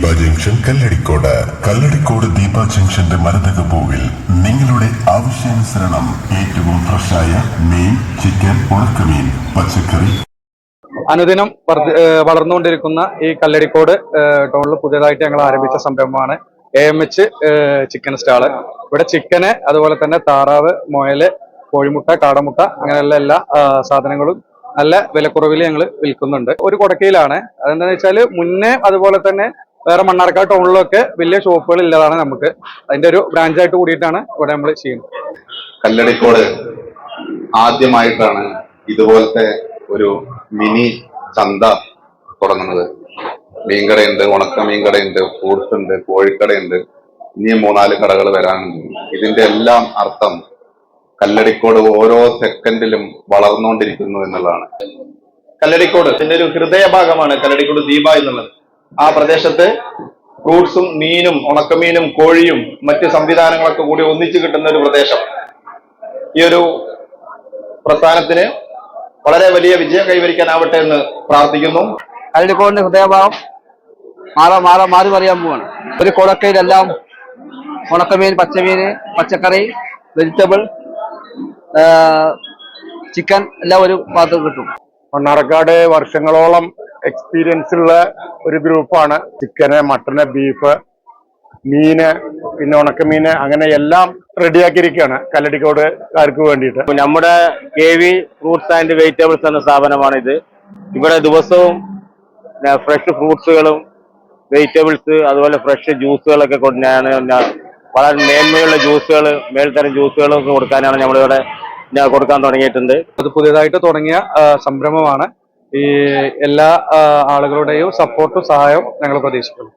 Deepa junction Kalladikode. Kalladikode Deepa ജംഗ്ഷന്റെ മരതകപ്പൂവിൽ നിങ്ങളുടെ ആവശ്യാനുസരണം ഏറ്റവും ഫ്രഷായ മീൻ, ചിക്കൻ, ഉണക്കമീൻ, പച്ചക്കറി അനുദിനം വളർന്നുകൊണ്ടിരിക്കുന്ന ഈ കല്ലടിക്കോട് ടൗണിൽ പുതിയതായിട്ട് ഞങ്ങൾ ആരംഭിച്ച സംരംഭമാണ് AMH ചിക്കൻ സ്റ്റാള്. ഇവിടെ ചിക്കന്, അതുപോലെ തന്നെ താറാവ്, മുയല്, കോഴിമുട്ട, കാടമുട്ട, അങ്ങനെയുള്ള എല്ലാ സാധനങ്ങളും നല്ല വിലക്കുറവിൽ ഞങ്ങൾ വിൽക്കുന്നുണ്ട്. ഒരു കൊടക്കയിലാണ്. അതെന്താണെന്ന് വെച്ചാൽ മുന്നേ അതുപോലെ തന്നെ വേറെ മണ്ണാർക്കാട് ടൗണിലൊക്കെ വലിയ ഷോപ്പുകൾ ഇല്ലതാണ്. നമുക്ക് അതിന്റെ ഒരു ബ്രാഞ്ചായിട്ട് കൂടിയിട്ടാണ് ഇവിടെ നമ്മൾ ചെയ്യുന്നത്. കല്ലടിക്കോട് ആദ്യമായിട്ടാണ് ഇതുപോലത്തെ ഒരു മിനി ചന്ത തുടങ്ങുന്നത്. മീൻകടയുണ്ട്, ഉണക്ക മീൻകടയുണ്ട്, ഫ്രൂട്ട്സ് ഉണ്ട്, കോഴിക്കടയുണ്ട്, ഇനിയും 3-4 കടകൾ വരാനുണ്ട്. ഇതിന്റെ എല്ലാം അർത്ഥം കല്ലടിക്കോട് ഓരോ സെക്കൻഡിലും വളർന്നുകൊണ്ടിരിക്കുന്നു എന്നുള്ളതാണ്. കല്ലടിക്കോട് ഇതിന്റെ ഒരു ഹൃദയഭാഗമാണ് കല്ലടിക്കോട് ദീപ എന്നുള്ളത്. ആ പ്രദേശത്ത് ഫ്രൂട്ട്സും, മീനും, ഉണക്കമീനും, കോഴിയും മറ്റ് സംവിധാനങ്ങളൊക്കെ കൂടി ഒന്നിച്ചു കിട്ടുന്ന ഒരു പ്രദേശം. ഈ ഒരു പ്രസ്ഥാനത്തിന് വളരെ വലിയ വിജയം കൈവരിക്കാനാവട്ടെ എന്ന് പ്രാർത്ഥിക്കുന്നു. കല്ലടിക്കോടിന്റെ ഹൃദയഭാഗം മാറി മറിയാൻ പോവാണ്. ഒരു കൊടക്കയിലെല്ലാം ഉണക്കമീൻ, പച്ചമീന്, പച്ചക്കറി, വെജിറ്റബിൾ, ചിക്കൻ എല്ലാം ഒരു ഭാഗത്ത് കിട്ടും. മണ്ണാർക്കാട് വർഷങ്ങളോളം എക്സ്പീരിയൻസ് ഉള്ള ഒരു ഗ്രൂപ്പാണ്. ചിക്കന്, മട്ടന്, ബീഫ്, മീന്, പിന്നെ ഉണക്കമീന്, അങ്ങനെ എല്ലാം റെഡിയാക്കിയിരിക്കുകയാണ് കല്ലടിക്കോടുകാർക്ക് വേണ്ടിയിട്ട്. നമ്മുടെ KV ഫ്രൂട്ട്സ് ആൻഡ് വെജിറ്റബിൾസ് എന്ന സ്ഥാപനമാണിത്. ഇവിടെ ദിവസവും ഫ്രഷ് ഫ്രൂട്ട്സുകളും വെജിറ്റബിൾസ്, അതുപോലെ ഫ്രഷ് ജ്യൂസുകളൊക്കെ കൊണ്ടാണ് വളരെ മേന്മയുള്ള ജ്യൂസുകൾ, മേൽത്തരം ജ്യൂസുകളൊക്കെ കൊടുക്കാനാണ് നമ്മളിവിടെ കൊടുക്കാൻ തുടങ്ങിയിട്ടുണ്ട്. അത് പുതിയതായിട്ട് തുടങ്ങിയ സംരംഭമാണ്. ഈ എല്ലാ ആളുകളുടെയും സപ്പോർട്ടും സഹായവും ഞങ്ങൾ പ്രതീക്ഷിക്കുന്നു.